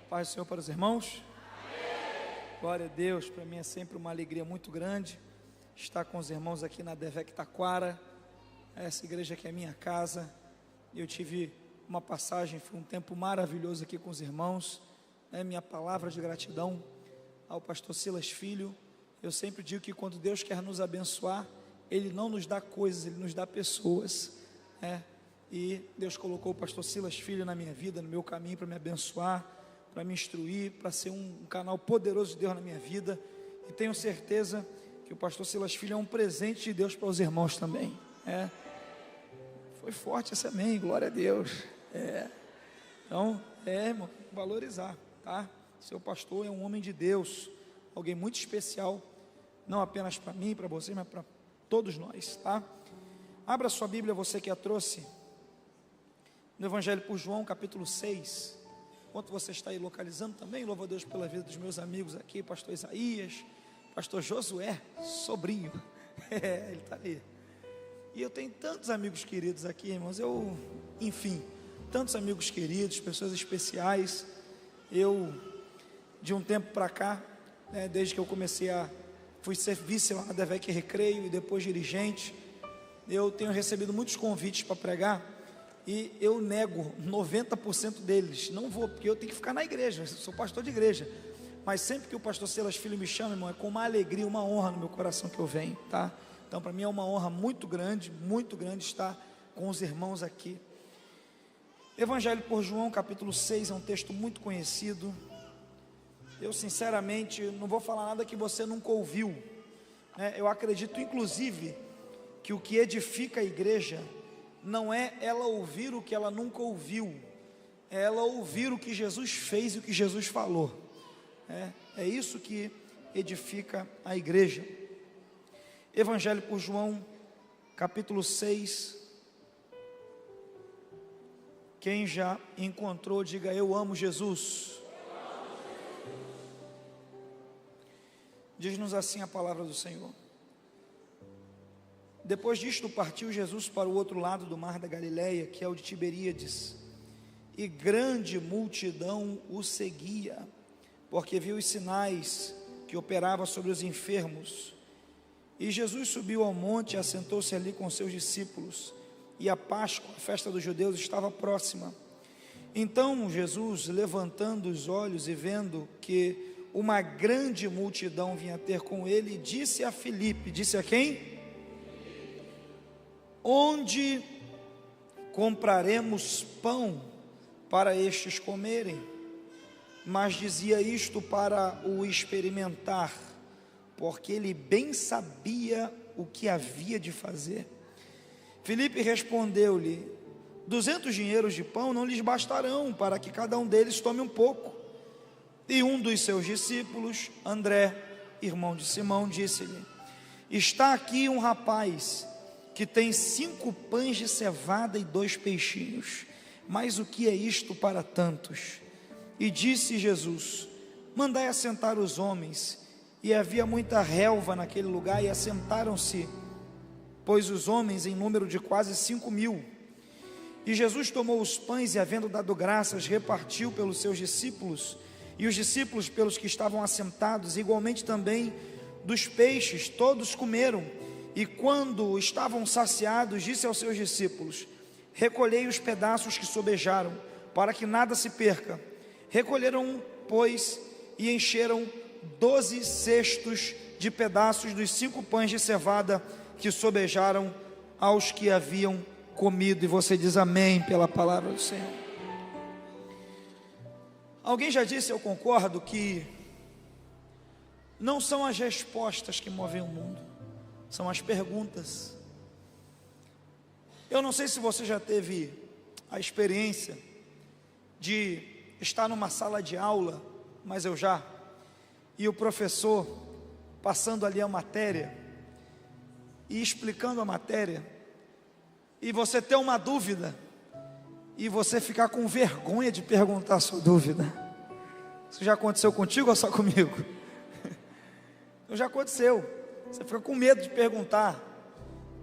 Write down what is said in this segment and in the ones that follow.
Paz do Senhor para os irmãos. Amém. Glória a Deus, para mim é sempre uma alegria muito grande estar com os irmãos aqui na Devec Taquara. Essa igreja aqui é a minha casa. Eu tive uma passagem, foi um tempo maravilhoso aqui com os irmãos. Minha palavra de gratidão ao pastor Silas Filho. Eu sempre digo que quando Deus quer nos abençoar, Ele não nos dá coisas, Ele nos dá pessoas, E Deus colocou o pastor Silas Filho na minha vida, no meu caminho, para me abençoar, para me instruir, para ser um canal poderoso de Deus na minha vida. E tenho certeza que o pastor Silas Filho é um presente de Deus para os irmãos também. Foi forte esse amém, glória a Deus. Então, irmão, valorizar, tá? Seu pastor é um homem de Deus, alguém muito especial, não apenas para mim, para você, mas para todos nós, tá? Abra sua Bíblia, você que a trouxe, no Evangelho por João, capítulo 6. Enquanto você está aí localizando também, louvo a Deus pela vida dos meus amigos aqui, pastor Isaías, pastor Josué, sobrinho, ele está ali. E eu tenho tantos amigos queridos aqui, irmãos, tantos amigos queridos, pessoas especiais. Eu, de um tempo para cá, desde que eu fui ser vice lá na Devec Recreio e depois dirigente, eu tenho recebido muitos convites para pregar, e eu nego 90% deles. Não vou, porque eu tenho que ficar na igreja, eu sou pastor de igreja. Mas sempre que o pastor Silas Filho me chama, irmão, é com uma alegria, uma honra no meu coração que eu venho, tá? Então para mim é uma honra muito grande estar com os irmãos aqui. Evangelho por João, capítulo 6, é um texto muito conhecido. Eu sinceramente não vou falar nada que você nunca ouviu, Eu acredito inclusive que o que edifica a igreja não é ela ouvir o que ela nunca ouviu, é ela ouvir o que Jesus fez e o que Jesus falou. É isso que edifica a igreja. Evangelho por João, capítulo 6. Quem já encontrou, diga: eu amo Jesus. Diz-nos assim a palavra do Senhor. Depois disto partiu Jesus para o outro lado do mar da Galileia, que é o de Tiberíades, e grande multidão o seguia, porque viu os sinais que operava sobre os enfermos. E Jesus subiu ao monte e assentou-se ali com seus discípulos, e a Páscoa, a festa dos judeus, estava próxima. Então Jesus, levantando os olhos e vendo que uma grande multidão vinha ter com ele, disse a Filipe, disse a quem? Onde compraremos pão para estes comerem? Mas dizia isto para o experimentar, porque ele bem sabia o que havia de fazer. Filipe respondeu-lhe: 200 dinheiros de pão não lhes bastarão para que cada um deles tome um pouco. E um dos seus discípulos, André, irmão de Simão, disse-lhe: está aqui um rapaz que tem 5 pães de cevada e 2 peixinhos, mas o que é isto para tantos? E disse Jesus: mandai assentar os homens. E havia muita relva naquele lugar, e assentaram-se, pois os homens em número de quase 5.000. E Jesus tomou os pães e, havendo dado graças, repartiu pelos seus discípulos, e os discípulos pelos que estavam assentados, igualmente também dos peixes. Todos comeram, e quando estavam saciados, disse aos seus discípulos: recolhei os pedaços que sobejaram, para que nada se perca. Recolheram, pois, e encheram 12 cestos de pedaços dos 5 pães de cevada que sobejaram aos que haviam comido. E você diz amém pela palavra do Senhor. Alguém já disse, eu concordo, que não são as respostas que movem o mundo, são as perguntas. Eu não sei se você já teve a experiência de estar numa sala de aula, mas eu já, e o professor passando ali a matéria e explicando a matéria, e você ter uma dúvida e você ficar com vergonha de perguntar a sua dúvida. Isso já aconteceu contigo ou só comigo? Então já aconteceu. Você fica com medo de perguntar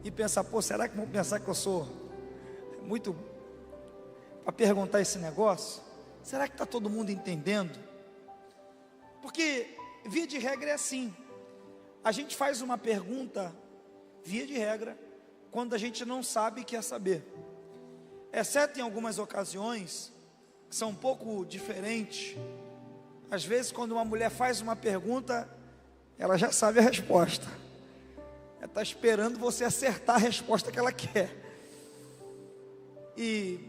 e pensar: pô, será que vão pensar que eu sou muito para perguntar esse negócio? Será que está todo mundo entendendo? Porque, via de regra, é assim. A gente faz uma pergunta, via de regra, quando a gente não sabe e quer saber. Exceto em algumas ocasiões, que são um pouco diferentes. Às vezes, quando uma mulher faz uma pergunta, ela já sabe a resposta. Ela está esperando você acertar a resposta que ela quer. E,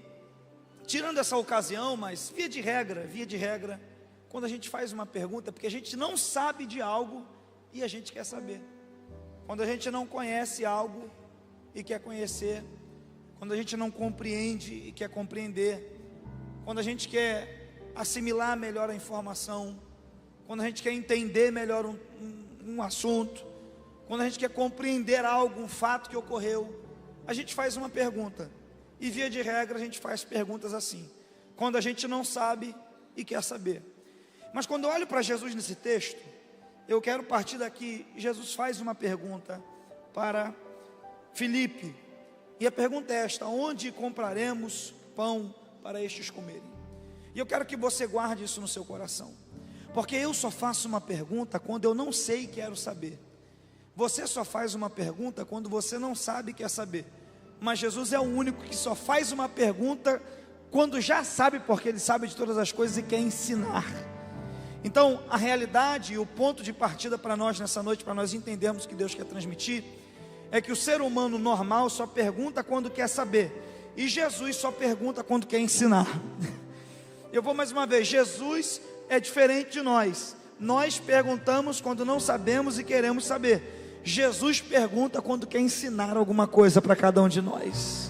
tirando essa ocasião, mas via de regra, quando a gente faz uma pergunta, é porque a gente não sabe de algo e a gente quer saber. Quando a gente não conhece algo e quer conhecer. Quando a gente não compreende e quer compreender. Quando a gente quer assimilar melhor a informação. Quando a gente quer entender melhor um assunto. Quando a gente quer compreender algo, um fato que ocorreu, a gente faz uma pergunta. E via de regra a gente faz perguntas assim, quando a gente não sabe e quer saber. Mas quando eu olho para Jesus nesse texto, eu quero partir daqui. Jesus faz uma pergunta para Filipe, e a pergunta é esta: onde compraremos pão para estes comerem? E eu quero que você guarde isso no seu coração, porque eu só faço uma pergunta quando eu não sei e quero saber. Você só faz uma pergunta quando você não sabe e quer saber. Mas Jesus é o único que só faz uma pergunta quando já sabe, porque Ele sabe de todas as coisas e quer ensinar. Então, a realidade e o ponto de partida para nós nessa noite, para nós entendermos o que Deus quer transmitir, é que o ser humano normal só pergunta quando quer saber, e Jesus só pergunta quando quer ensinar. Eu vou mais uma vez. Jesus é diferente de nós. Nós perguntamos quando não sabemos e queremos saber. Jesus pergunta quando quer ensinar alguma coisa para cada um de nós.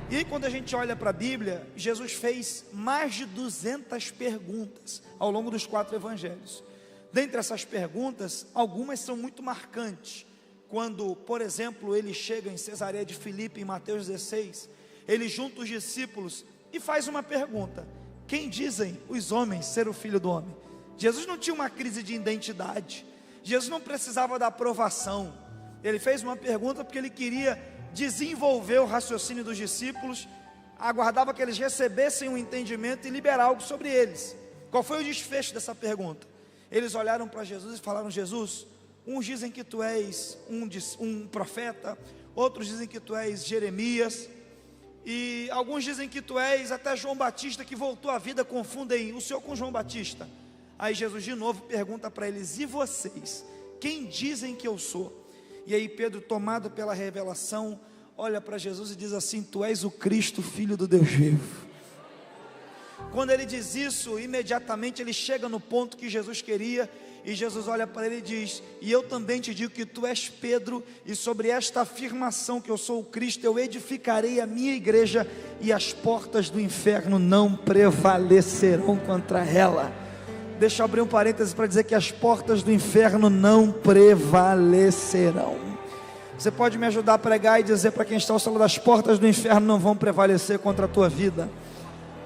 E aí, quando a gente olha para a Bíblia, Jesus fez mais de 200 perguntas ao longo dos 4 evangelhos. Dentre essas perguntas, algumas são muito marcantes. Quando, por exemplo, ele chega em Cesareia de Filipe, em Mateus 16, ele junta os discípulos e faz uma pergunta: quem dizem os homens ser o Filho do Homem? Jesus não tinha uma crise de identidade. Jesus não precisava da aprovação. Ele fez uma pergunta porque ele queria desenvolver o raciocínio dos discípulos, aguardava que eles recebessem um entendimento e liberar algo sobre eles. Qual foi o desfecho dessa pergunta? Eles olharam para Jesus e falaram: Jesus, uns dizem que tu és um profeta, outros dizem que tu és Jeremias, e alguns dizem que tu és até João Batista, que voltou à vida. Confundem o Senhor com João Batista. Aí Jesus de novo pergunta para eles: e vocês? Quem dizem que eu sou? E aí Pedro, tomado pela revelação, olha para Jesus e diz assim: tu és o Cristo, Filho do Deus vivo. Quando ele diz isso, imediatamente ele chega no ponto que Jesus queria. E Jesus olha para ele e diz: e eu também te digo que tu és Pedro, e sobre esta afirmação que eu sou o Cristo, eu edificarei a minha igreja, e as portas do inferno não prevalecerão contra ela. Deixa eu abrir um parêntese para dizer que as portas do inferno não prevalecerão. Você pode me ajudar a pregar e dizer para quem está ao seu lado: as portas do inferno não vão prevalecer contra a tua vida.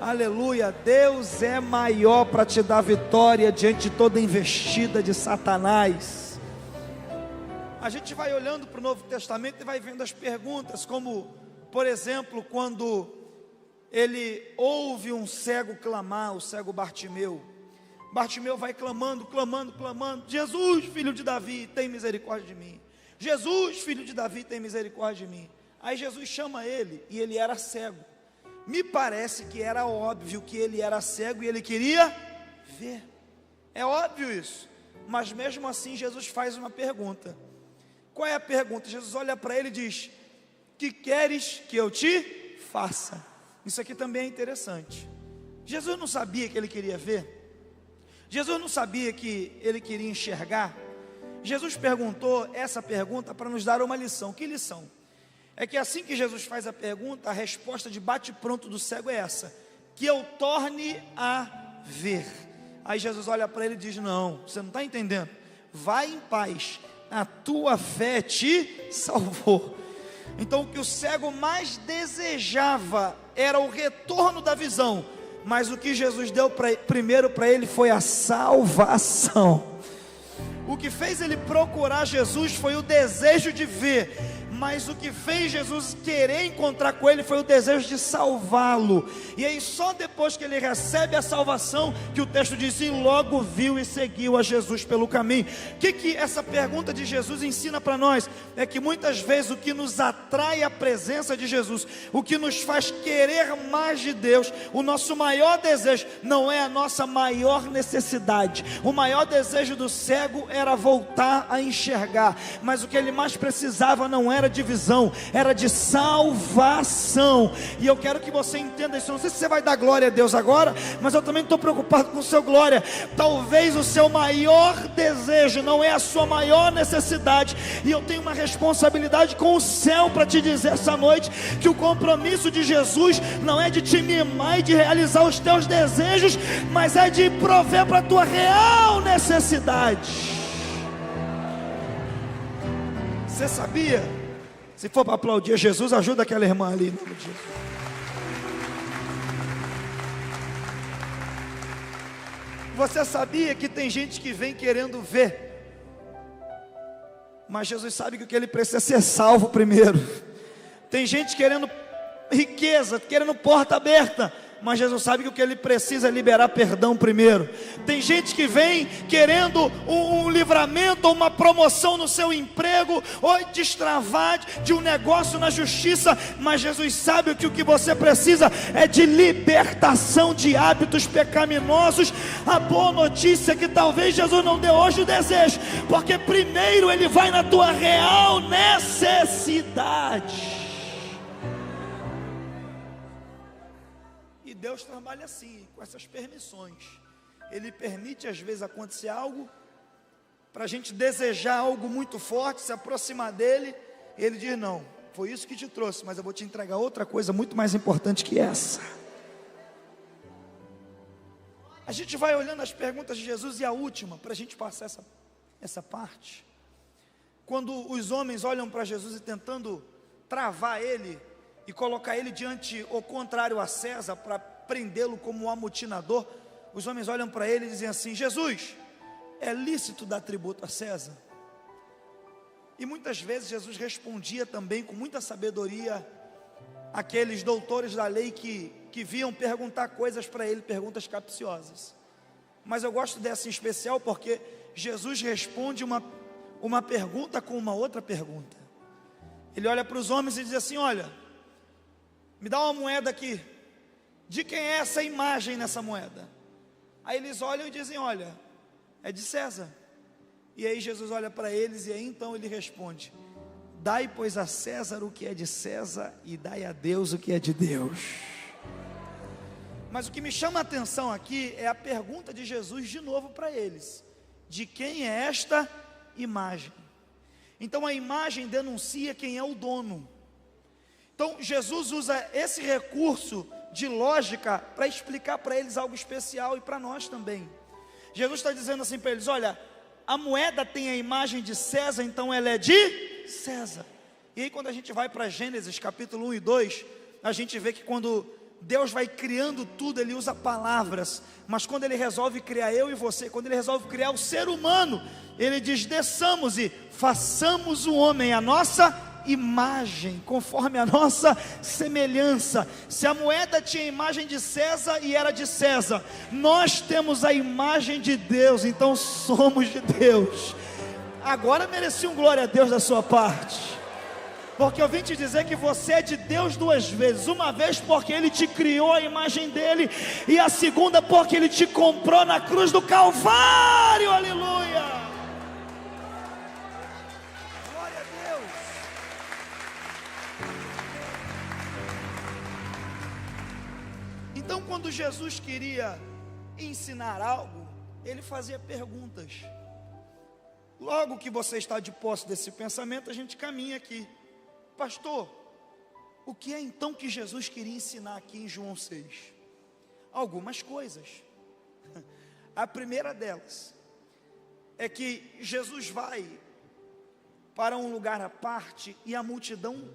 Aleluia. Deus é maior para te dar vitória diante de toda investida de Satanás. A gente vai olhando para o Novo Testamento e vai vendo as perguntas, como, por exemplo, quando ele ouve um cego clamar, o cego Bartimeu. Bartimeu vai clamando: Jesus, filho de Davi, tem misericórdia de mim. Jesus, filho de Davi, tem misericórdia de mim. Aí Jesus chama ele, e ele era cego. Me parece que era óbvio que ele era cego e ele queria ver. É óbvio isso. Mas mesmo assim Jesus faz uma pergunta. Qual é a pergunta? Jesus olha para ele e diz: que queres que eu te faça? Isso aqui também é interessante. Jesus não sabia que ele queria ver. Jesus não sabia que ele queria enxergar. Jesus perguntou essa pergunta para nos dar uma lição. Que lição? É que assim que Jesus faz a pergunta, a resposta de bate-pronto do cego é essa: que eu torne a ver. Aí Jesus olha para ele e diz: não, você não está entendendo. Vai em paz, a tua fé te salvou. Então o que o cego mais desejava era o retorno da visão, mas o que Jesus deu primeiro para ele foi a salvação. O que fez ele procurar Jesus foi o desejo de ver, mas o que fez Jesus querer encontrar com ele foi o desejo de salvá-lo. E aí só depois que ele recebe a salvação, que o texto diz, e logo viu e seguiu a Jesus pelo caminho. O que essa pergunta de Jesus ensina para nós? É que muitas vezes o que nos atrai à presença de Jesus, o que nos faz querer mais de Deus, o nosso maior desejo não é a nossa maior necessidade. O maior desejo do cego era voltar a enxergar, mas o que ele mais precisava não era de visão, era de salvação. E eu quero que você entenda isso. Não sei se você vai dar glória a Deus agora, mas eu também estou preocupado com o seu glória. Talvez o seu maior desejo não é a sua maior necessidade, e eu tenho uma responsabilidade com o céu para te dizer essa noite, que o compromisso de Jesus não é de te mimar e de realizar os teus desejos, mas é de prover para a tua real necessidade. Você sabia? Se for para aplaudir Jesus, ajuda aquela irmã ali, em nome de Jesus. Você sabia que tem gente que vem querendo ver, mas Jesus sabe que o que ele precisa é ser salvo primeiro. Tem gente querendo riqueza, querendo porta aberta, mas Jesus sabe que o que ele precisa é liberar perdão primeiro. Tem gente que vem querendo um livramento, ou uma promoção no seu emprego, ou destravar de um negócio na justiça, mas Jesus sabe que o que você precisa é de libertação de hábitos pecaminosos. A boa notícia é que talvez Jesus não dê hoje o desejo, porque primeiro ele vai na tua real necessidade. Deus trabalha assim, com essas permissões. Ele permite às vezes acontecer algo, para a gente desejar algo muito forte, se aproximar dele. Ele diz, não, foi isso que te trouxe, mas eu vou te entregar outra coisa muito mais importante que essa. A gente vai olhando as perguntas de Jesus, e a última, para a gente passar essa parte, quando os homens olham para Jesus e tentando travar ele, e colocar ele diante o contrário a César, para prendê-lo como um amotinador, os homens olham para ele e dizem assim, Jesus, é lícito dar tributo a César? E muitas vezes Jesus respondia também com muita sabedoria aqueles doutores da lei que vinham perguntar coisas para ele, perguntas capciosas. Mas eu gosto dessa em especial porque Jesus responde uma pergunta com uma outra pergunta. Ele olha para os homens e diz assim, olha, me dá uma moeda aqui, de quem é essa imagem nessa moeda? Aí eles olham e dizem, olha, é de César. E aí Jesus olha para eles, e aí então ele responde, dai pois a César o que é de César, e dai a Deus o que é de Deus. Mas o que me chama a atenção aqui, é a pergunta de Jesus de novo para eles, de quem é esta imagem? Então a imagem denuncia quem é o dono. Então Jesus usa esse recurso de lógica para explicar para eles algo especial, e para nós também. Jesus está dizendo assim para eles, olha, a moeda tem a imagem de César, então ela é de César. E aí quando a gente vai para Gênesis capítulo 1 e 2, a gente vê que quando Deus vai criando tudo, Ele usa palavras, mas quando Ele resolve criar eu e você, quando Ele resolve criar o ser humano, Ele diz, desçamos e façamos o homem a nossa imagem, conforme a nossa semelhança. Se a moeda tinha a imagem de César e era de César, nós temos a imagem de Deus, então somos de Deus. Agora merecia um glória a Deus da sua parte, porque eu vim te dizer que você é de Deus duas vezes. Uma vez porque Ele te criou a imagem dEle, e a segunda porque Ele te comprou na cruz do Calvário, aleluia. Então quando Jesus queria ensinar algo, Ele fazia perguntas. Logo que você está de posse desse pensamento, a gente caminha aqui. Pastor, o que é então que Jesus queria ensinar aqui em João 6? Algumas coisas. A primeira delas é que Jesus vai para um lugar à parte e a multidão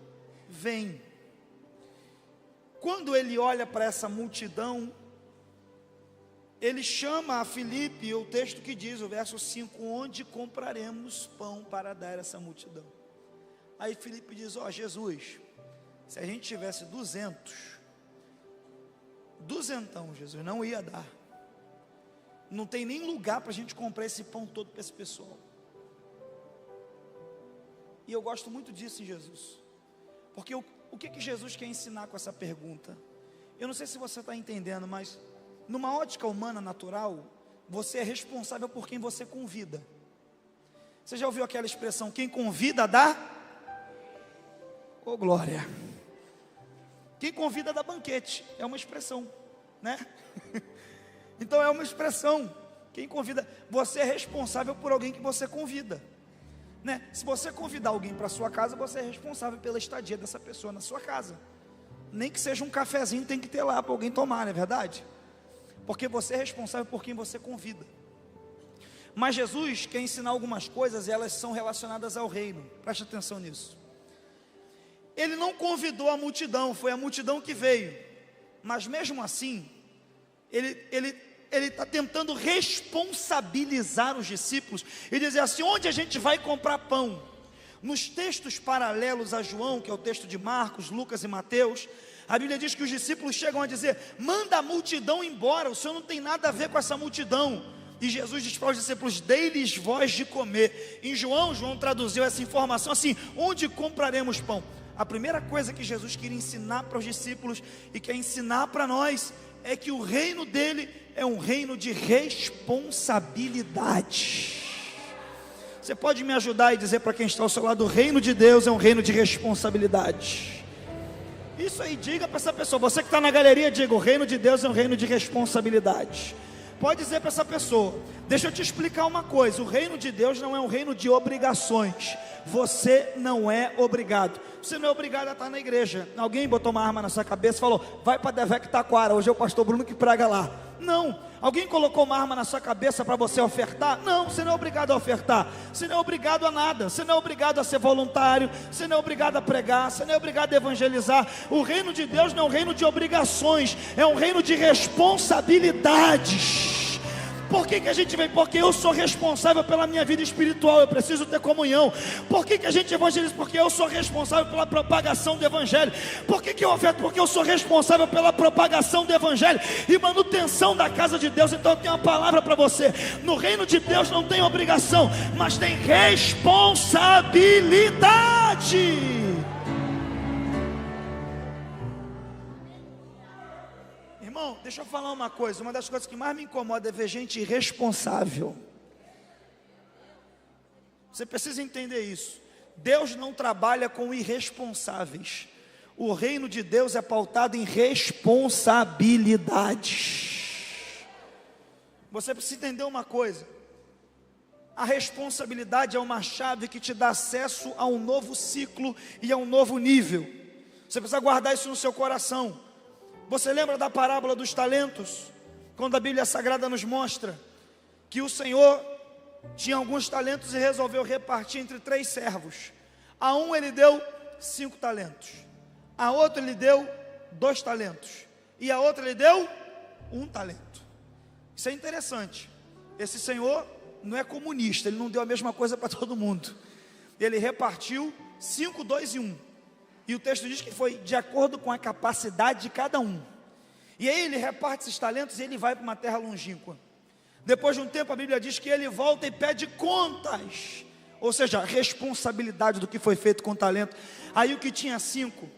vem. Quando ele olha para essa multidão, ele chama a Filipe, o texto que diz, o verso 5, onde compraremos pão para dar a essa multidão? Aí Filipe diz: ó, Jesus, se a gente tivesse 200, Jesus, não ia dar. Não tem nem lugar para a gente comprar esse pão todo para esse pessoal. E eu gosto muito disso em Jesus, porque o que Jesus quer ensinar com essa pergunta? Eu não sei se você está entendendo, mas numa ótica humana natural, você é responsável por quem você convida. Você já ouviu aquela expressão, quem convida dá? Ô glória! Quem convida dá banquete, é uma expressão, né? Então é uma expressão, quem convida, você é responsável por alguém que você convida, né? Se você convidar alguém para sua casa, você é responsável pela estadia dessa pessoa na sua casa. Nem que seja um cafezinho, tem que ter lá para alguém tomar, não é verdade? Porque você é responsável por quem você convida. Mas Jesus quer ensinar algumas coisas e elas são relacionadas ao reino. Preste atenção nisso. Ele não convidou a multidão, foi a multidão que veio. Mas mesmo assim, ele está tentando responsabilizar os discípulos e dizer assim: onde a gente vai comprar pão? Nos textos paralelos a João, que é o texto de Marcos, Lucas e Mateus, a Bíblia diz que os discípulos chegam a dizer: manda a multidão embora, o Senhor não tem nada a ver com essa multidão. E Jesus diz para os discípulos: dei-lhes voz de comer. Em João traduziu essa informação assim: onde compraremos pão? A primeira coisa que Jesus queria ensinar para os discípulos e quer ensinar para nós é que o reino dele é um reino de responsabilidade. Você pode me ajudar e dizer para quem está ao seu lado: o reino de Deus é um reino de responsabilidade. Isso aí, diga para essa pessoa. Você que está na galeria, diga: o reino de Deus é um reino de responsabilidade. Pode dizer para essa pessoa: deixa eu te explicar uma coisa, o reino de Deus não é um reino de obrigações. Você não é obrigado. Você não é obrigado a estar na igreja. Alguém botou uma arma na sua cabeça e falou: vai para Devec Taquara, hoje é o pastor Bruno que prega lá. Não. Alguém colocou uma arma na sua cabeça para você ofertar? Não, você não é obrigado a ofertar. Você não é obrigado a nada. Você não é obrigado a ser voluntário. Você não é obrigado a pregar. Você não é obrigado a evangelizar. O reino de Deus não é um reino de obrigações, é um reino de responsabilidades. Por que a gente vem? Porque eu sou responsável pela minha vida espiritual, eu preciso ter comunhão. Por que a gente evangeliza? Porque eu sou responsável pela propagação do evangelho. Por que eu oferto? Porque eu sou responsável pela propagação do evangelho e manutenção da casa de Deus. Então eu tenho uma palavra para você: no reino de Deus não tem obrigação, mas tem responsabilidade. Irmão, deixa eu falar uma coisa. Uma das coisas que mais me incomoda é ver gente irresponsável. Você precisa entender isso. Deus não trabalha com irresponsáveis. O reino de Deus é pautado em responsabilidades. Você precisa entender uma coisa: a responsabilidade é uma chave que te dá acesso a um novo ciclo e a um novo nível. Você precisa guardar isso no seu coração. Você lembra da parábola dos talentos? Quando a Bíblia Sagrada nos mostra que o Senhor tinha alguns talentos e resolveu repartir entre 3 servos. A um ele deu 5 talentos, a outro ele deu 2 talentos, e a outra ele deu 1 talento. Isso é interessante. Esse Senhor não é comunista, ele não deu a mesma coisa para todo mundo. Ele repartiu 5, 2 e 1. E o texto diz que foi de acordo com a capacidade de cada um. E aí ele reparte esses talentos e ele vai para uma terra longínqua. Depois de um tempo a Bíblia diz que ele volta e pede contas. Ou seja, a responsabilidade do que foi feito com o talento. Aí o que tinha 5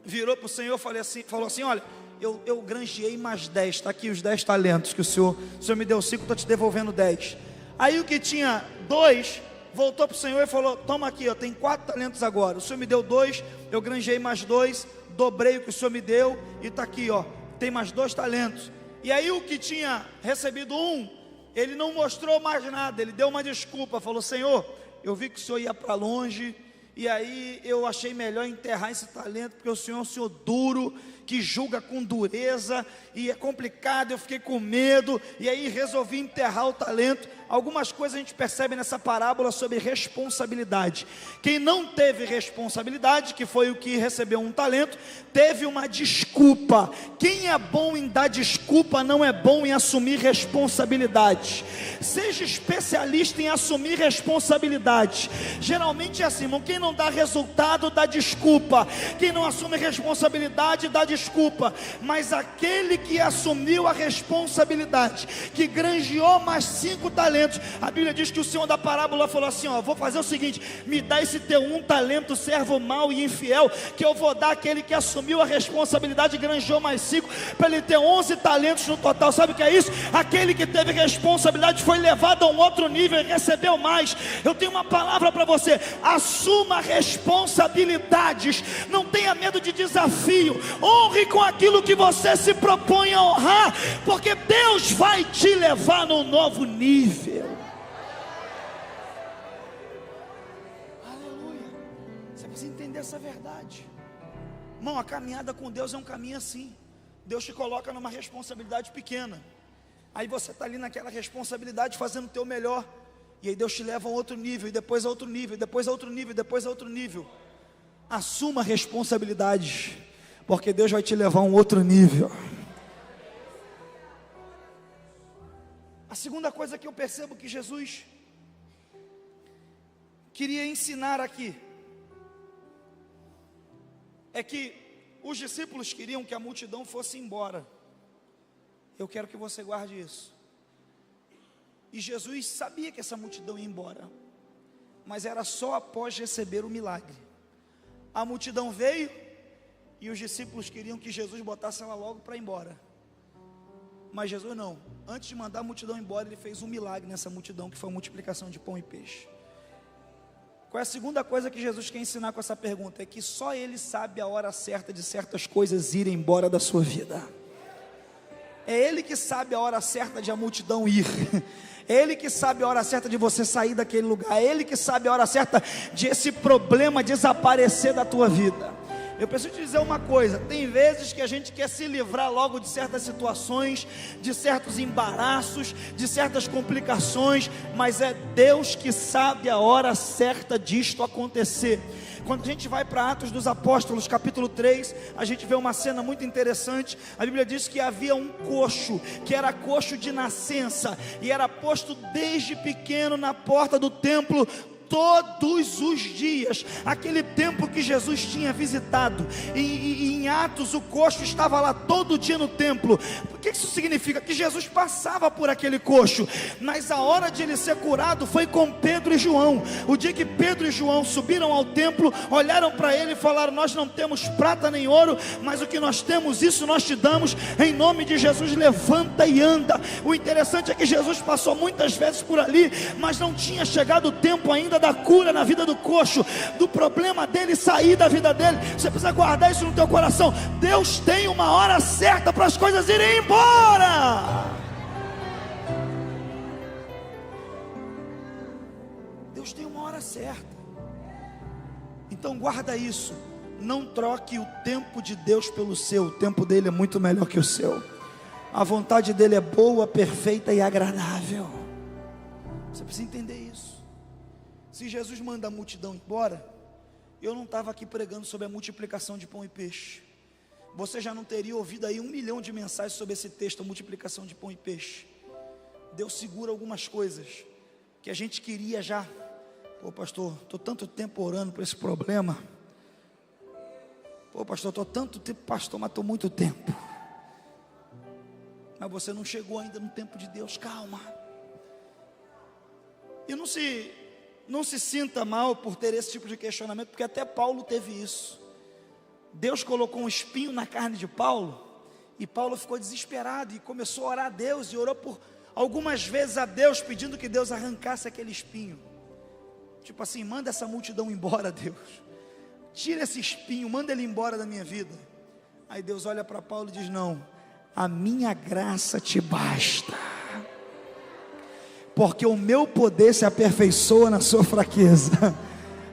virou para o Senhor e falou assim: olha, eu granjeei mais 10. Está aqui os 10 talentos que o Senhor me deu 5, estou te devolvendo 10. Aí o que tinha 2 voltou para o Senhor e falou: toma aqui, eu tenho 4 talentos agora. O Senhor me deu 2, eu granjei mais 2, dobrei o que o Senhor me deu, e está aqui, ó, tem mais 2 talentos. E aí o que tinha recebido 1, ele não mostrou mais nada, ele deu uma desculpa, falou: Senhor, eu vi que o Senhor ia para longe, e aí eu achei melhor enterrar esse talento, porque o Senhor é um Senhor duro, que julga com dureza, e é complicado, eu fiquei com medo, e aí resolvi enterrar o talento. Algumas coisas a gente percebe nessa parábola sobre responsabilidade. Quem não teve responsabilidade, que foi o que recebeu um talento, teve uma desculpa. Quem é bom em dar desculpa não é bom em assumir responsabilidade. Seja especialista em assumir responsabilidade. Geralmente é assim, irmão, quem não dá resultado dá desculpa, quem não assume responsabilidade dá desculpa. Mas aquele que assumiu a responsabilidade, que granjeou mais 5 talentos, a Bíblia diz que o Senhor da parábola falou assim: ó, vou fazer o seguinte, me dá esse teu 1 talento, servo mau e infiel, que eu vou dar àquele que assumiu a responsabilidade e granjeou mais 5, para ele ter 11 talentos no total. Sabe o que é isso? Aquele que teve responsabilidade foi levado a um outro nível e recebeu mais. Eu tenho uma palavra para você: assuma responsabilidades, não tenha medo de desafio, honre com aquilo que você se propõe a honrar, porque Deus vai te levar num novo nível. Aleluia. Você precisa entender essa verdade, irmão. A caminhada com Deus é um caminho assim. Deus te coloca numa responsabilidade pequena, aí você está ali naquela responsabilidade fazendo o teu melhor, e aí Deus te leva a outro nível, e depois a outro nível, e depois a outro nível, e depois a outro nível. Assuma responsabilidades, porque Deus vai te levar a um outro nível. A segunda coisa que eu percebo que Jesus queria ensinar aqui é que os discípulos queriam que a multidão fosse embora. Eu quero que você guarde isso. E Jesus sabia que essa multidão ia embora, mas era só após receber o milagre. A multidão veio e os discípulos queriam que Jesus botasse ela logo para ir embora. Mas Jesus não. Antes de mandar a multidão embora, ele fez um milagre nessa multidão, que foi a multiplicação de pão e peixe. Qual é a segunda coisa que Jesus quer ensinar com essa pergunta? É que só Ele sabe a hora certa de certas coisas irem embora da sua vida. É Ele que sabe a hora certa de a multidão ir. É Ele que sabe a hora certa de você sair daquele lugar. É Ele que sabe a hora certa de esse problema desaparecer da tua vida. Eu preciso te dizer uma coisa: tem vezes que a gente quer se livrar logo de certas situações, de certos embaraços, de certas complicações, mas é Deus que sabe a hora certa disto acontecer. Quando a gente vai para Atos dos Apóstolos, capítulo 3, a gente vê uma cena muito interessante. A Bíblia diz que havia um coxo, que era coxo de nascença, e era posto desde pequeno na porta do templo, todos os dias, aquele templo que Jesus tinha visitado, e em Atos o coxo estava lá todo dia no templo. O que isso significa? Que Jesus passava por aquele coxo, mas a hora de ele ser curado foi com Pedro e João. O dia que Pedro e João subiram ao templo, olharam para ele e falaram: nós não temos prata nem ouro, mas o que nós temos, isso nós te damos, em nome de Jesus, levanta e anda. O interessante é que Jesus passou muitas vezes por ali, mas não tinha chegado o tempo ainda da cura na vida do coxo, do problema dele sair da vida dele. Você precisa guardar isso no teu coração. Deus tem uma hora certa para as coisas irem embora. Deus tem uma hora certa. Então guarda isso. Não troque o tempo de Deus pelo seu. O tempo dele é muito melhor que o seu. A vontade dele é boa, perfeita e agradável. Você precisa entender isso. Se Jesus manda a multidão embora, eu não estava aqui pregando sobre a multiplicação de pão e peixe. Você já não teria ouvido aí 1 milhão de mensagens sobre esse texto, a multiplicação de pão e peixe. Deus segura algumas coisas que a gente queria já. Pô, pastor, estou tanto tempo orando por esse problema. Pô, pastor, estou tanto tempo, pastor, mas estou muito tempo. Mas você não chegou ainda no tempo de Deus. Calma. E não se sinta mal por ter esse tipo de questionamento, porque até Paulo teve isso. Deus colocou um espinho na carne de Paulo, e Paulo ficou desesperado e começou a orar a Deus, e orou por algumas vezes a Deus, pedindo que Deus arrancasse aquele espinho. Tipo assim: manda essa multidão embora, Deus. Tira esse espinho, manda ele embora da minha vida. Aí Deus olha para Paulo e diz: não, a minha graça te basta, porque o meu poder se aperfeiçoa na sua fraqueza.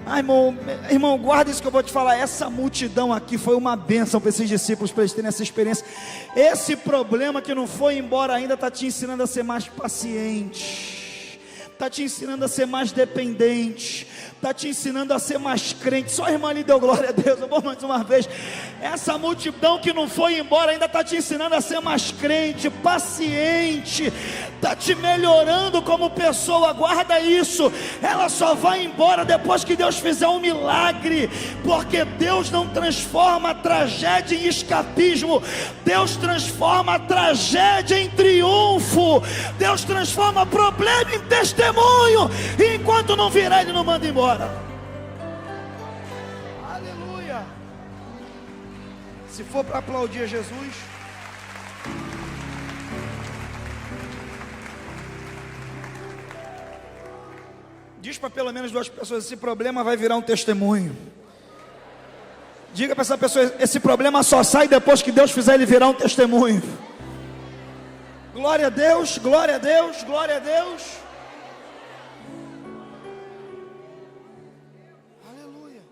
Ah, irmão, guarda isso que eu vou te falar. Essa multidão aqui foi uma bênção para esses discípulos, para eles terem essa experiência. Esse problema que não foi embora ainda está te ensinando a ser mais paciente, está te ensinando a ser mais dependente, está te ensinando a ser mais crente. Só a irmã ali deu glória a Deus. Eu vou mais uma vez. Essa multidão que não foi embora ainda está te ensinando a ser mais crente, paciente, está te melhorando como pessoa. Guarda isso. Ela só vai embora depois que Deus fizer um milagre, porque Deus não transforma a tragédia em escapismo. Deus transforma a tragédia em triunfo. Deus transforma problema em testemunho. E enquanto não virar, Ele não manda embora. Aleluia. Se for para aplaudir a Jesus, diz para pelo menos 2 pessoas: esse problema vai virar um testemunho. Diga para essa pessoa: esse problema só sai depois que Deus fizer ele virar um testemunho. Glória a Deus, glória a Deus, glória a Deus. Aleluia.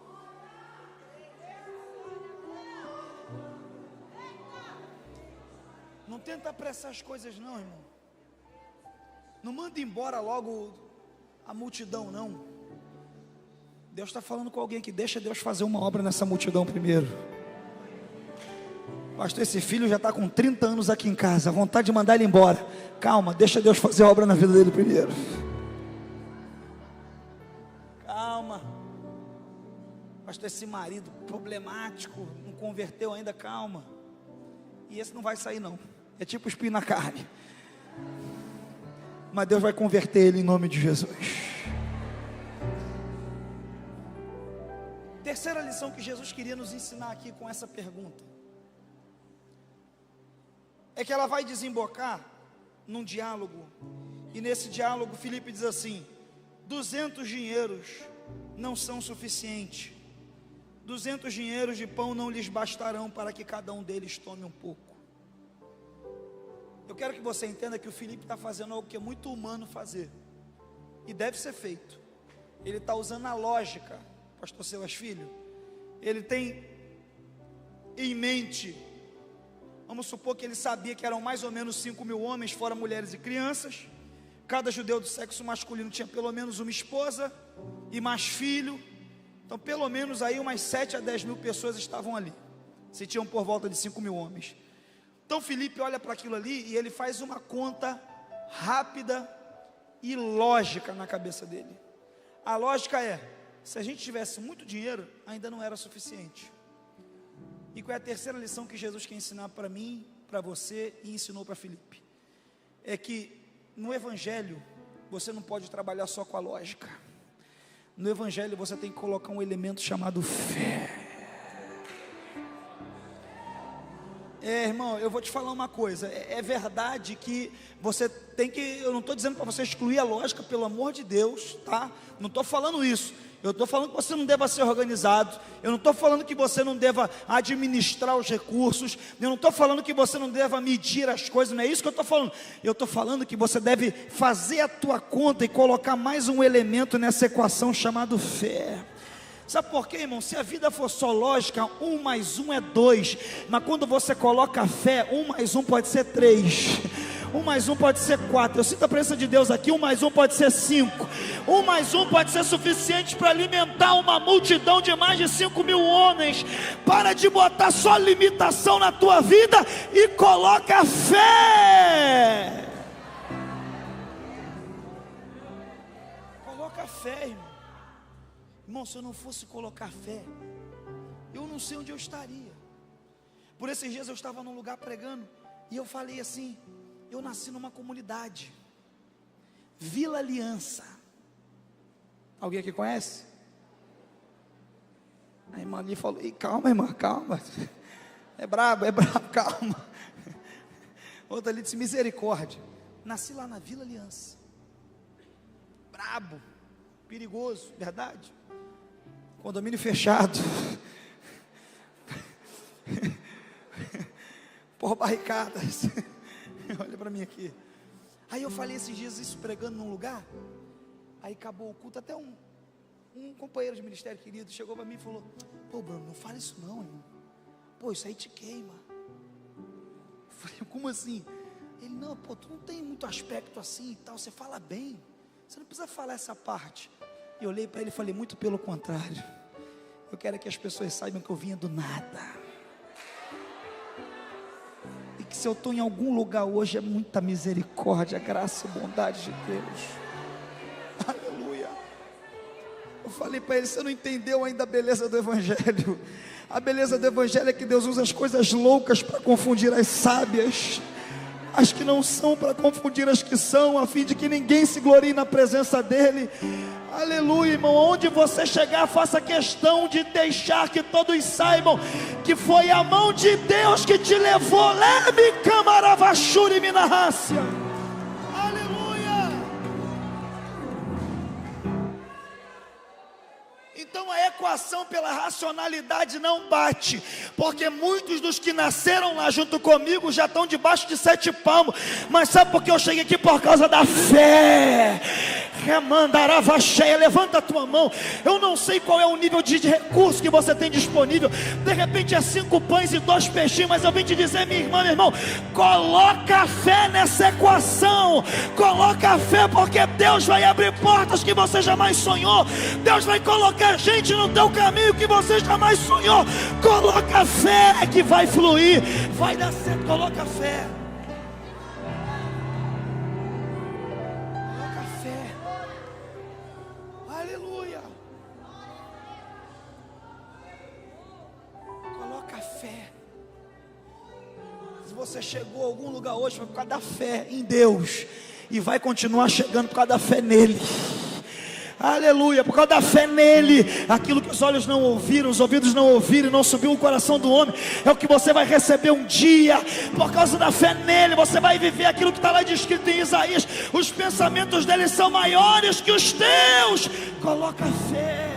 Não tenta apressar as coisas não, irmão. Não manda embora logo a multidão não. Deus está falando com alguém que deixa Deus fazer uma obra nessa multidão primeiro. Pastor, esse filho já está com 30 anos aqui em casa, a vontade de mandar ele embora. Calma, deixa Deus fazer a obra na vida dele primeiro. Calma. Pastor, esse marido problemático, não converteu ainda, calma. E esse não vai sair não, é tipo espinho na carne. Mas Deus vai converter ele em nome de Jesus. Terceira lição que Jesus queria nos ensinar aqui com essa pergunta é que ela vai desembocar num diálogo. E nesse diálogo Filipe diz assim: 200 dinheiros não são suficientes, 200 dinheiros de pão não lhes bastarão para que cada um deles tome um pouco. Eu quero que você entenda que o Filipe está fazendo algo que é muito humano fazer, e deve ser feito. Ele está usando a lógica, pastor Silas Filho. Ele tem em mente, vamos supor que ele sabia que eram mais ou menos 5.000 homens, fora mulheres e crianças. Cada judeu do sexo masculino tinha pelo menos uma esposa e mais filho. Então pelo menos aí umas 7 a 10 mil pessoas estavam ali, se tinham por volta de 5.000 homens. Então Filipe olha para aquilo ali e ele faz uma conta rápida e lógica na cabeça dele. A lógica é: se a gente tivesse muito dinheiro, ainda não era suficiente. E qual é a terceira lição que Jesus quer ensinar para mim, para você, e ensinou para Filipe? É que no Evangelho você não pode trabalhar só com a lógica. No Evangelho você tem que colocar um elemento chamado fé. Irmão, eu vou te falar uma coisa. É verdade que você tem que... Eu não estou dizendo para você excluir a lógica, pelo amor de Deus, tá? Não estou falando isso. Eu estou falando que você não deva ser organizado. Eu não estou falando que você não deva administrar os recursos. Eu não estou falando que você não deva medir as coisas. Não é isso que eu estou falando. Eu estou falando que você deve fazer a tua conta e colocar mais um elemento nessa equação chamado fé. Sabe por quê, irmão? Se a vida for só lógica, 1 mais 1 é 2. Mas quando você coloca fé, 1 mais 1 pode ser 3. 1 mais 1 pode ser 4. Eu sinto a presença de Deus aqui. 1 mais 1 pode ser 5. 1 mais 1 pode ser suficiente para alimentar uma multidão de mais de 5.000 homens. Para de botar só limitação na tua vida e coloca fé. Coloca fé, irmão. Irmão, se eu não fosse colocar fé, eu não sei onde eu estaria. Por esses dias eu estava num lugar pregando e eu falei assim: eu nasci numa comunidade, Vila Aliança. Alguém aqui conhece? A irmã ali falou: calma, irmã, calma. É brabo, calma. Outra ali disse: misericórdia. Nasci lá na Vila Aliança. Brabo, perigoso, verdade? Condomínio fechado, por barricadas. Olha para mim aqui. Aí eu falei esses dias isso pregando num lugar. Aí acabou o culto, até Um companheiro de ministério querido chegou para mim e falou: pô, Bruno, não fala isso não, irmão. Pô, isso aí te queima. Eu falei: como assim? Ele: não, pô, tu não tem muito aspecto assim e tal, você fala bem, você não precisa falar essa parte. E eu olhei para ele e falei: muito pelo contrário, eu quero que as pessoas saibam que eu vinha do nada, e que se eu estou em algum lugar hoje é muita misericórdia, graça e bondade de Deus. Aleluia. Eu falei para ele: você não entendeu ainda a beleza do Evangelho. A beleza do Evangelho é que Deus usa as coisas loucas para confundir as sábias, as que não são para confundir as que são, a fim de que ninguém se glorie na presença dEle. Aleluia, irmão. Onde você chegar, faça questão de deixar que todos saibam que foi a mão de Deus que te levou. Leme camaravachuri minarrácia. Aleluia. Então a equação pela racionalidade não bate, porque muitos dos que nasceram lá junto comigo já estão debaixo de 7 palmos. Mas sabe por que eu cheguei aqui? Por causa da fé. Remandaravacheia, levanta a tua mão. Eu não sei qual é o nível de recurso que você tem disponível. De repente é 5 pães e 2 peixinhos, mas eu vim te dizer, minha irmã, meu irmão, coloca a fé nessa equação. Coloca a fé, porque Deus vai abrir portas que você jamais sonhou. Deus vai colocar gente no teu caminho que você jamais sonhou. Coloca a fé que vai fluir, vai dar certo. Coloca a fé. Você chegou a algum lugar hoje foi por causa da fé em Deus, e vai continuar chegando por causa da fé nele. Aleluia, por causa da fé nele. Aquilo que os olhos não ouviram, os ouvidos não ouviram, não subiu o coração do homem, é o que você vai receber um dia. Por causa da fé nele, você vai viver aquilo que está lá descrito em Isaías: os pensamentos dele são maiores que os teus. Coloca fé.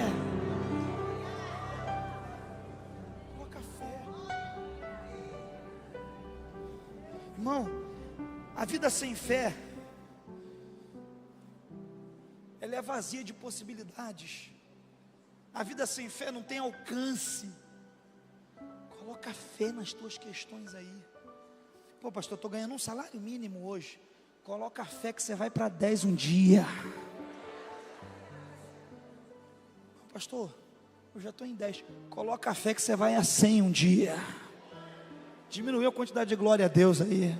Irmão, a vida sem fé, ela é vazia de possibilidades. A vida sem fé não tem alcance. Coloca fé nas tuas questões aí. Pô, pastor, eu estou ganhando um salário mínimo hoje. Coloca fé que você vai para 10 um dia. Pastor, eu já estou em 10. Coloca fé que você vai a 100 um dia. Diminuiu a quantidade de glória a Deus aí.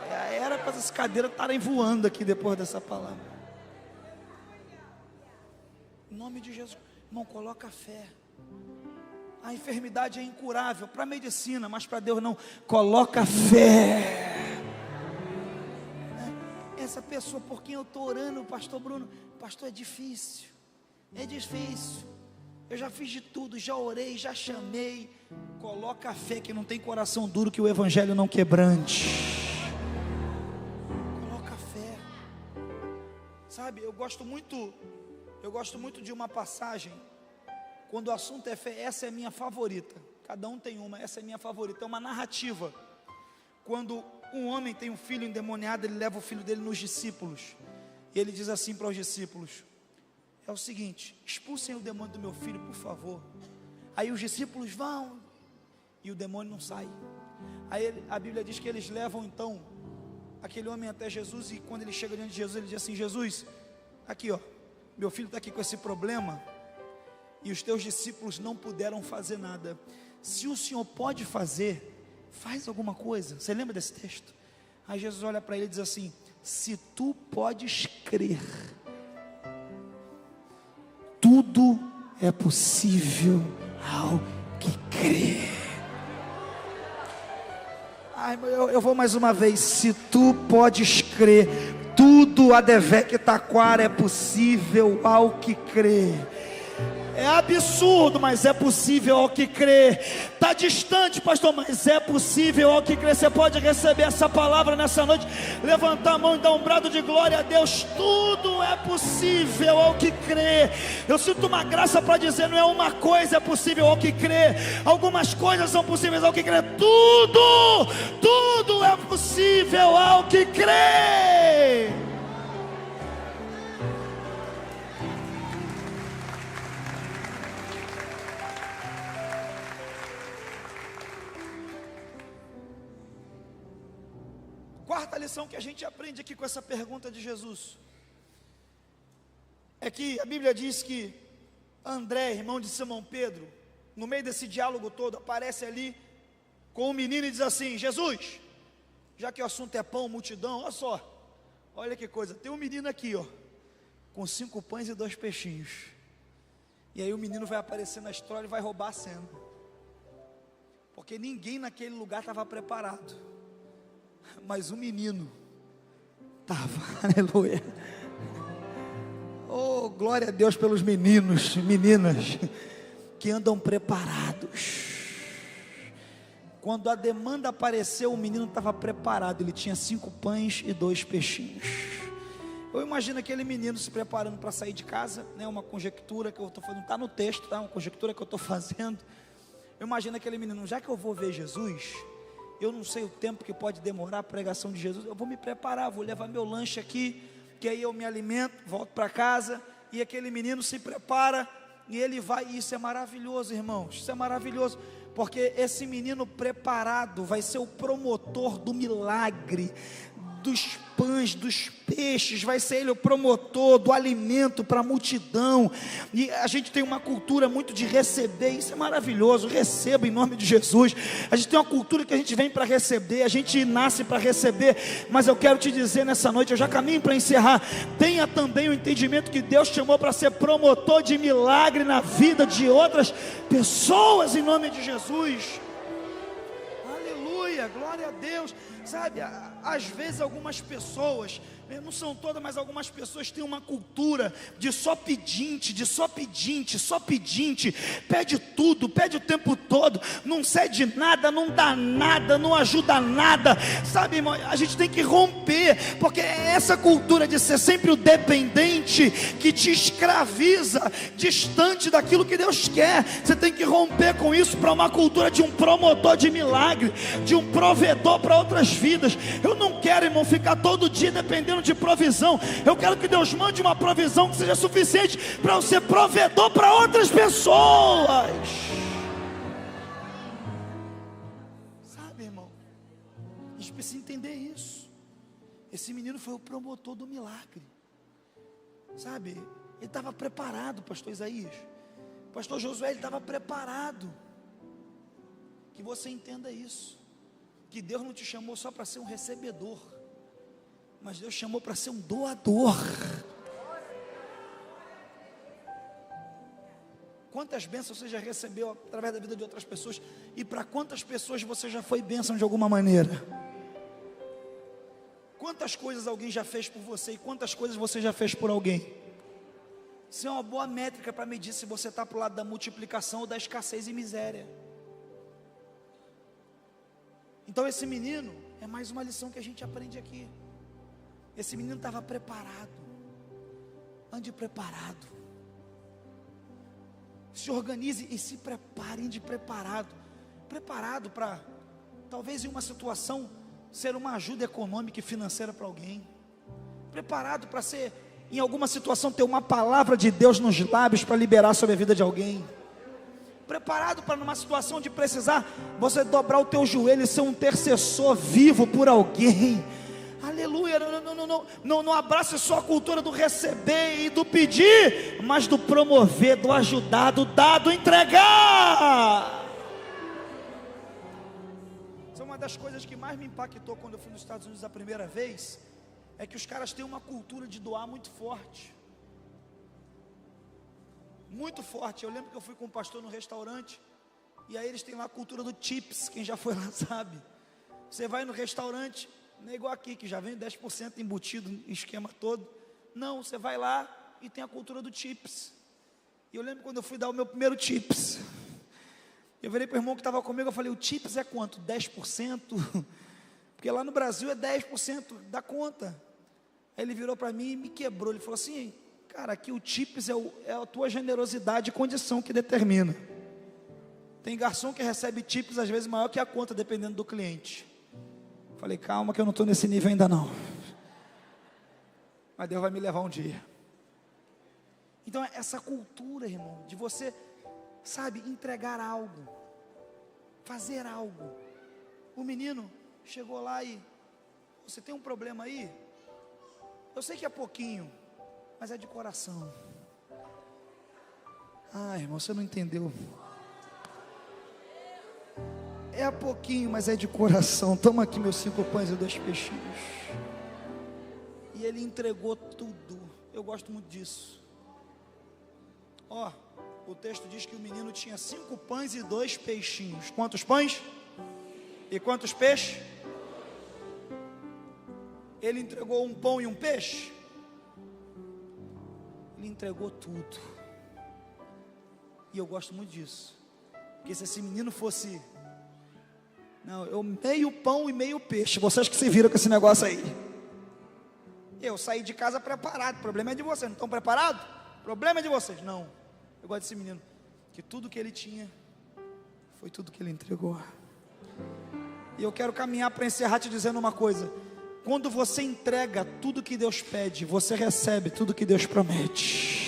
Era para essas cadeiras estarem voando aqui depois dessa palavra. Em nome de Jesus, irmão, coloca fé. A enfermidade é incurável para a medicina, mas para Deus não. Coloca fé. Essa pessoa por quem eu estou orando, pastor Bruno, pastor, é difícil. É difícil. Eu já fiz de tudo, já orei, já chamei. Coloca a fé que não tem coração duro, que o Evangelho não quebrante. Coloca a fé. Sabe, eu gosto muito de uma passagem. Quando o assunto é fé, essa é a minha favorita. Cada um tem uma, essa é a minha favorita. É uma narrativa. Quando um homem tem um filho endemoniado, ele leva o filho dele nos discípulos. E ele diz assim para os discípulos: é o seguinte, expulsem o demônio do meu filho, por favor. Aí os discípulos vão, e o demônio não sai. Aí a Bíblia diz que eles levam então aquele homem até Jesus, e quando ele chega diante de Jesus, ele diz assim: Jesus, aqui ó, meu filho está aqui com esse problema, e os teus discípulos não puderam fazer nada. Se o Senhor pode fazer, faz alguma coisa. Você lembra desse texto? Aí Jesus olha para ele e diz assim: se tu podes crer, tudo é possível ao que crê. Ai, eu vou mais uma vez. Se tu podes crer, tudo a Devec Taquara é possível ao que crê. É absurdo, mas é possível ao que crê. Está distante, pastor, mas é possível ao que crê. Você pode receber essa palavra nessa noite, levantar a mão e dar um brado de glória a Deus. Tudo é possível ao que crê. Eu sinto uma graça para dizer: não é uma coisa é possível ao que crê, algumas coisas são possíveis ao que crê. Tudo é possível ao que crê. quarta lição que a gente aprende aqui com essa pergunta de Jesus é que a Bíblia diz que André, irmão de Simão Pedro, no meio desse diálogo todo, aparece ali com um menino e diz assim: Jesus, já que o assunto é pão, multidão, olha só, olha que coisa, tem um menino aqui, ó, com 5 pães e 2 peixinhos. E aí o menino vai aparecer na história e vai roubar a cena, porque ninguém naquele lugar estava preparado, mas o menino estava, aleluia. Oh, glória a Deus pelos meninos, meninas, que andam preparados. Quando a demanda apareceu, o menino estava preparado, ele tinha 5 pães e 2 peixinhos. Eu imagino aquele menino se preparando para sair de casa, né? Uma conjectura que eu estou fazendo, não está no texto, tá? Uma conjectura que eu estou fazendo. Eu imagino aquele menino, já que eu vou ver Jesus, eu não sei o tempo que pode demorar a pregação de Jesus, eu vou me preparar, vou levar meu lanche aqui, que aí eu me alimento, volto para casa, e aquele menino se prepara, e ele vai, e isso é maravilhoso, irmãos, isso é maravilhoso, porque esse menino preparado vai ser o promotor do milagre, dos pães, dos peixes, vai ser ele o promotor do alimento para a multidão. E a gente tem uma cultura muito de receber, isso é maravilhoso, receba em nome de Jesus. A gente tem uma cultura que a gente vem para receber, a gente nasce para receber, mas eu quero te dizer nessa noite, eu já caminho para encerrar, tenha também o entendimento que Deus te chamou para ser promotor de milagre na vida de outras pessoas, em nome de Jesus. Aleluia, glória a Deus. Sabe, às vezes algumas pessoas, não são todas, mas algumas pessoas têm uma cultura de só pedinte, pede tudo, pede o tempo todo, não cede nada, não dá nada, não ajuda nada, sabe, irmão, a gente tem que romper, porque é essa cultura de ser sempre o dependente, que te escraviza, distante daquilo que Deus quer. Você tem que romper com isso para uma cultura de um promotor de milagre, de um provedor para outras vidas. Eu não quero, irmão, ficar todo dia dependendo de provisão. Eu quero que Deus mande uma provisão que seja suficiente para eu ser provedor para outras pessoas. Sabe, irmão, a gente precisa entender isso. Esse menino foi o promotor do milagre. Sabe, ele estava preparado, pastor Isaías, pastor Josué, ele estava preparado. Que você entenda isso, que Deus não te chamou só para ser um recebedor, mas Deus chamou para ser um doador. Quantas bênçãos você já recebeu através da vida de outras pessoas, e para quantas pessoas você já foi bênção de alguma maneira? Quantas coisas alguém já fez por você, e quantas coisas você já fez por alguém? Isso é uma boa métrica para medir se você está para o lado da multiplicação ou da escassez e miséria. Então esse menino, é mais uma lição que a gente aprende aqui. Esse menino estava preparado. Ande preparado. Se organize e se preparem de preparado. Preparado para, talvez em uma situação, ser uma ajuda econômica e financeira para alguém. Preparado para ser, em alguma situação, ter uma palavra de Deus nos lábios para liberar sobre a vida de alguém. Preparado para numa situação de precisar, você dobrar o teu joelho e ser um intercessor vivo por alguém. Aleluia. Não abrace só a cultura do receber e do pedir, mas do promover, do ajudar, do dar, do entregar. Isso é uma das coisas que mais me impactou quando eu fui nos Estados Unidos a primeira vez, é que os caras têm uma cultura de doar muito forte. Muito forte. Eu lembro que eu fui com um pastor no restaurante, e aí eles têm lá a cultura do tips. Quem já foi lá sabe. Você vai no restaurante, não é igual aqui, que já vem 10% embutido no esquema todo. Não, você vai lá e tem a cultura do tips. E eu lembro quando eu fui dar o meu primeiro tips, eu virei para o irmão que estava comigo, eu falei: o tips é quanto? 10%? Porque lá no Brasil é 10% da conta. Aí ele virou para mim e me quebrou. Ele falou assim: cara, aqui o tips é a tua generosidade e condição que determina. Tem garçom que recebe tips às vezes maior que a conta, dependendo do cliente. Falei: calma que eu não estou nesse nível ainda não, mas Deus vai me levar um dia. Então essa cultura, irmão, de você, sabe, entregar algo, fazer algo. O menino chegou lá e, Você tem um problema aí? Eu sei que é pouquinho, mas é de coração. Ah, irmão, você não entendeu. É pouquinho, mas é de coração. Toma aqui meus 5 pães e 2 peixinhos. E ele entregou tudo. Eu gosto muito disso. Ó, o texto diz que o menino tinha 5 pães e 2 peixinhos. Quantos pães? E quantos peixes? Ele entregou um pão e um peixe? Ele entregou tudo. E eu gosto muito disso. Porque se esse menino fosse... Não, eu meio pão e meio peixe. Vocês que se viram com esse negócio aí. Eu saí de casa preparado. O problema é de vocês. Não estão preparados? O problema é de vocês. Não. Eu gosto desse menino. Que tudo que ele tinha foi tudo que ele entregou. E eu quero caminhar para encerrar te dizendo uma coisa. Quando você entrega tudo que Deus pede, você recebe tudo que Deus promete.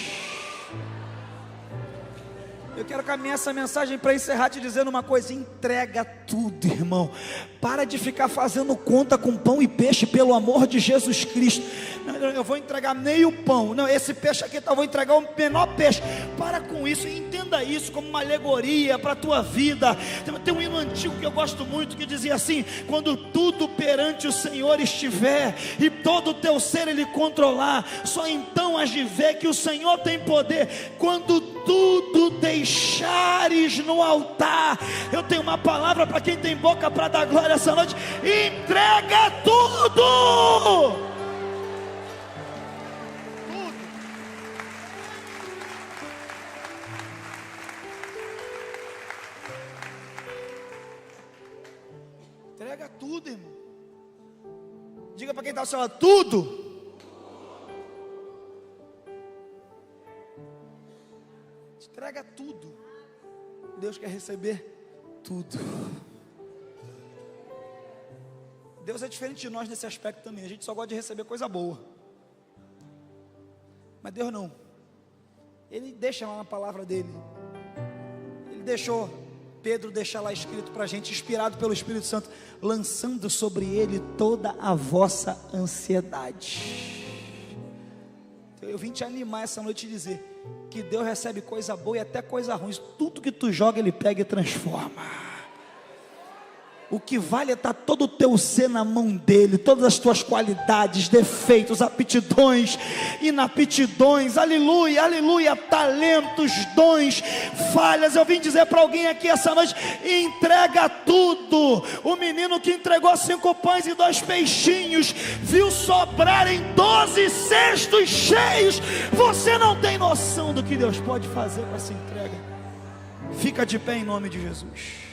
Eu quero caminhar essa mensagem para encerrar te dizendo uma coisa: entrega tudo, irmão. Para de ficar fazendo conta com pão e peixe, pelo amor de Jesus Cristo. Não, eu vou entregar meio pão. Não, esse peixe aqui, eu vou entregar o menor peixe. Para com isso e entenda isso como uma alegoria para a tua vida. Tem um hino antigo que eu gosto muito que dizia assim: quando tudo perante o Senhor estiver e todo o teu ser Ele controlar, só então hás de ver que o Senhor tem poder. Quando tudo deixares no altar, eu tenho uma palavra para quem tem boca para dar glória essa noite: entrega tudo. Entrega tudo, irmão. Diga para quem está ao seu lado: tudo. Entrega tudo. Deus quer receber tudo. Deus é diferente de nós nesse aspecto também. A gente só gosta de receber coisa boa. Mas Deus não. Ele deixa lá na palavra dele. Ele deixou Pedro deixar lá escrito para a gente, inspirado pelo Espírito Santo: lançando sobre ele toda a vossa ansiedade. Então, eu vim te animar essa noite e dizer que Deus recebe coisa boa e até coisa ruim. Tudo que tu joga Ele pega e transforma. O que vale é estar todo o teu ser na mão dEle. Todas as tuas qualidades, defeitos, aptidões, inaptidões, aleluia, aleluia, talentos, dons, falhas. Eu vim dizer para alguém aqui essa noite: entrega tudo. O menino que entregou 5 pães e 2 peixinhos viu sobrarem 12 cestos cheios. Você não tem noção do que Deus pode fazer com essa entrega. Fica de pé em nome de Jesus.